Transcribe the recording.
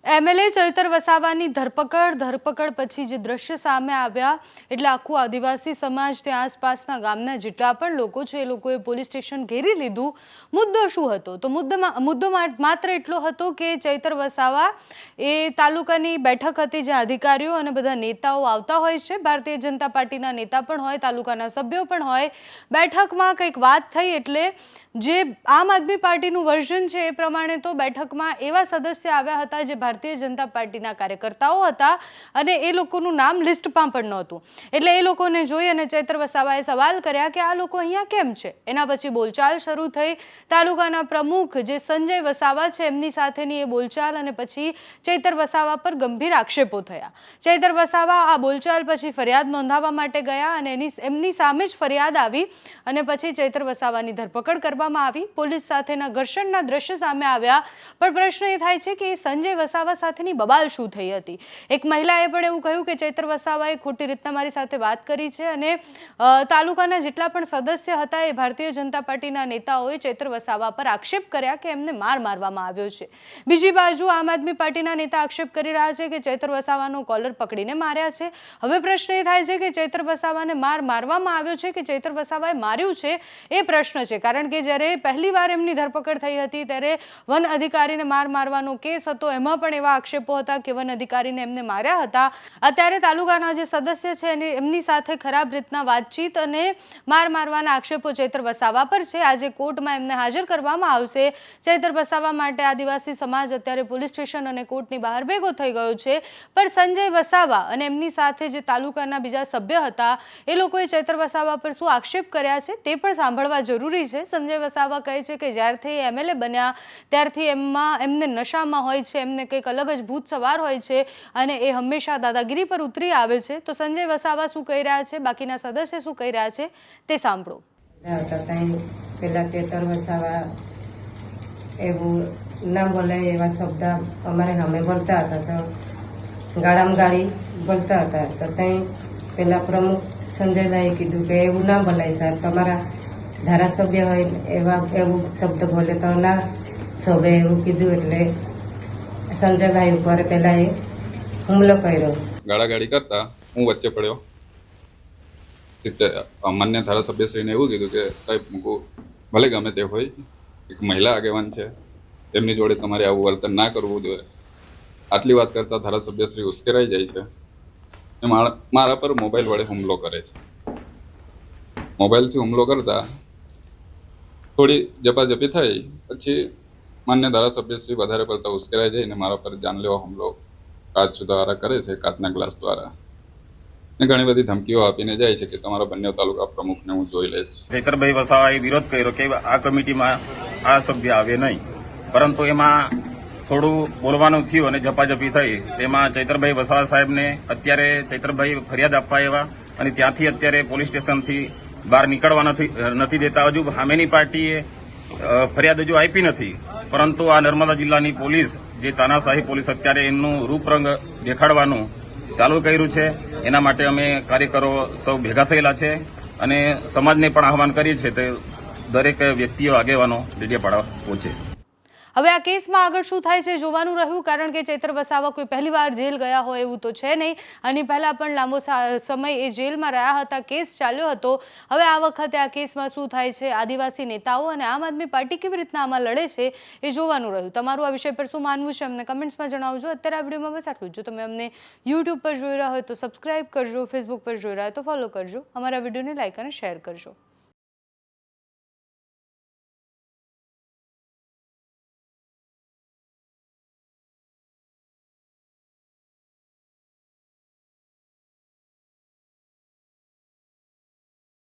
MLA Chaitar વસાવાની ધરપકડ પછી જે દ્રશ્ય સામે આવ્યા એટલે આખું આદિવાસી સમાજ ત્યાં આસપાસના ગામના જેટલા પણ લોકો છે એ લોકોએ પોલીસ સ્ટેશન ઘેરી લીધું। મુદ્દો શું હતો તો મુદ્દો માત્ર એટલો હતો કે ચૈતર વસાવા એ તાલુકાની બેઠક હતી જ્યાં અધિકારીઓ અને બધા નેતાઓ આવતા હોય છે, ભારતીય જનતા પાર્ટીના નેતા પણ હોય, તાલુકાના સભ્યો પણ હોય। બેઠકમાં કંઈક વાત થઈ એટલે જે આમ આદમી પાર્ટીનું વર્ઝન છે એ પ્રમાણે તો બેઠકમાં એવા સદસ્ય આવ્યા હતા જે ભારતીય જનતા પાર્ટીના કાર્યકર્તાઓ હતા અને એ લોકોનું નામ લિસ્ટમાં પણ નહોતું। એટલે એ લોકોને જોઈ અને ચૈતર વસાવાએ સવાલ કર્યા કે આ લોકો અહીંયા કેમ છે। એના પછી બોલચાલ શરૂ થઈ। તાલુકાના પ્રમુખ જે સંજય વસાવા છે એમની સાથેની એ બોલચાલ અને પછી ચૈતર વસાવા પર ગંભીર આક્ષેપો થયા। ચૈતર વસાવા આ બોલચાલ પછી ફરિયાદ નોંધાવવા માટે ગયા અને એમની સામે જ ફરિયાદ આવી અને પછી ચૈતર વસાવાની ધરપકડ કરવામાં આવી। પોલીસ સાથેના ઘર્ષણના દ્રશ્ય સામે આવ્યા, પણ પ્રશ્ન એ થાય છે કે સંજય વસાવા સાથેની બબાલ શું થઈ હતી। એક મહિલાએ પણ એવું કહ્યું કે ચૈતર વસાવાએ ખોટી રીતના મારી સાથે વાત કરી છે અને તાલુકાના જેટલા પણ સદસ્ય હતા એ ભારતીય જનતા પાર્ટીના નેતાઓએ ચૈતર વસાવા પર આક્ષેપ કર્યા કે એમને મારવામાં આવ્યો છે। બીજી બાજુ આમ આદમી પાર્ટીના નેતા આક્ષેપ કરી રહ્યા છે કે ચૈતર વસાવાનો કોલર પકડીને માર્યા છે। હવે પ્રશ્ન એ થાય છે કે ચૈતર વસાવાને મારવામાં આવ્યો છે કે ચૈતર વસાવાએ માર્યું છે એ પ્રશ્ન છે, કારણ કે જ્યારે પહેલી વાર એમની ધરપકડ થઈ હતી ત્યારે વન અધિકારીને મારવાનો કેસ હતો, એમાં પણ એવા આક્ષેપો હતા કે વન અધિકારીને એમને માર્યા હતા। અત્યારે તાલુકાના જે સદસ્ય છે એમની સાથે ખરાબ રીતના વાતચીત અને મારવાના આક્ષેપો ચૈતર વસાવા પર છે। આજે કોર્ટમાં એમને હાજર કરવામાં આવશે। ચૈતર વસાવા માટે આદિવાસી સમાજ અત્યારે પોલીસ સ્ટેશન અને કોર્ટની બહાર ભેગો થઈ ગયો છે, પણ સંજય વસાવા અને એમની સાથે જે તાલુકાના બીજા સભ્ય હતા એ લોકોએ ચૈતર વસાવા પર શું આક્ષેપ કર્યા છે તે પણ સાંભળવા જરૂરી છે। સંજય વસાવા કહે છે કે જ્યારથી એમએલએ બન્યા ત્યારથી એમને નશામાં હોય છે, એમને કંઈક અલગ જ ભૂત સવાર હોય છે અને એ હંમેશા દાદાગીરી પર ઉતરી આવે છે। તો સંજય વસાવા શું કહી રહ્યા છે, બાકીના સદસ્ય શું કહી રહ્યા છે તે સાંભળો। પેલા ચૈતર વસાવા એવું ના બોલે એવા શબ્દ અમારે સામે બોલતા હતા, તો ગાળામાં ગાળી બોલતા હતા, તો ત્યાં પેલા પ્રમુખ સંજયભાઈએ કીધું કે એવું ના બોલાય સાહેબ, તમારા ધારાસભ્ય હોય એવું શબ્દ બોલે તો ના શોભે એવું કીધું। એટલે સંજયભાઈ ઉપર પેલા એ હુમલો કર્યો। ગાળાગાળી કરતા હું વચ્ચે પડ્યો। માન્ય ધારાસભ્યશ્રીને એવું કીધું કે સાહેબ મૂકું, ભલે ગમે તે હોય, એક મહિલા આગેવાન છે, તેમની જોડે તમારે આવું વર્તન ના કરવું જોઈએ। આટલી વાત કરતા ધારાસભ્યશ્રી ઉશ્કેરાઈ જાય છે, મારા પર મોબાઈલ વડે હુમલો કરે છે। મોબાઈલથી હુમલો કરતા થોડી ઝપાઝપી થઈ પછી માન્ય ધારાસભ્યશ્રી વધારે પડતા ઉશ્કેરાઈ જઈને મારા પર જાનલેવા હુમલો કાચ દ્વારા કરે છે, કાચના ગ્લાસ દ્વારા, ને ઘણી બધી ધમકીઓ આપીને જાય છે કે તમારા બંને તાલુકા પ્રમુખને હું જોઈ લઈશ। ચૈતરભાઈ વસાવાએ વિરોધ કર્યો કે આ કમિટીમાં આ સભ્ય આવે નહીં, પરંતુ એમાં થોડું બોલવાનું થયું અને ઝપાઝપી થઈ। તેમાં ચૈતરભાઈ વસાવા સાહેબને અત્યારે ચૈતરભાઈ ફરિયાદ આપવા આવ્યા અને ત્યાંથી અત્યારે પોલીસ સ્ટેશનથી બહાર નીકળવા નથી દેતા। હજુ સામેની પાર્ટીએ ફરિયાદ હજુ આપી નથી, પરંતુ આ નર્મદા જિલ્લાની પોલીસ જે તાનાશાહી પોલીસ અત્યારે એમનું રૂપરંગ દેખાડવાનું ચાલુ કર્યું છે। એના માટે અમે કાર્યકરો સૌ ભેગા થયેલા છે અને સમાજને પણ આહવાન કરીએ છીએ કે દરેક વ્યક્તિઓ આગેવાનો ડેડિયાપાડા પહોંચે। હવે આ કેસમાં આગળ શું થાય છે જોવાનું રહ્યું, કારણ કે ચૈતર વસાવા કોઈ પહેલી વાર જેલ ગયા હોય એવું તો છે નહીં, અને પહેલા પણ લાંબો સમય એ જેલમાં રહ્યા હતા, કેસ ચાલ્યો હતો। હવે આ વખતે આ કેસમાં શું થાય છે, આદિવાસી નેતાઓ અને આમ આદમી પાર્ટી કેવી રીતના આમાં લડે છે એ જોવાનું રહ્યું। તમારું આ વિષય પર શું માનવું છે અમને કમેન્ટ્સમાં જણાવજો। અત્યારે આ વિડીયોમાં બસ આટલું જ। જો તમે અમને યુટ્યુબ પર જોઈ રહ્યા હોય તો સબસ્ક્રાઇબ કરજો, ફેસબુક પર જોઈ રહ્યા હોય તો ફોલો કરજો, અમારા વિડીયોને લાઇક અને શેર કરજો।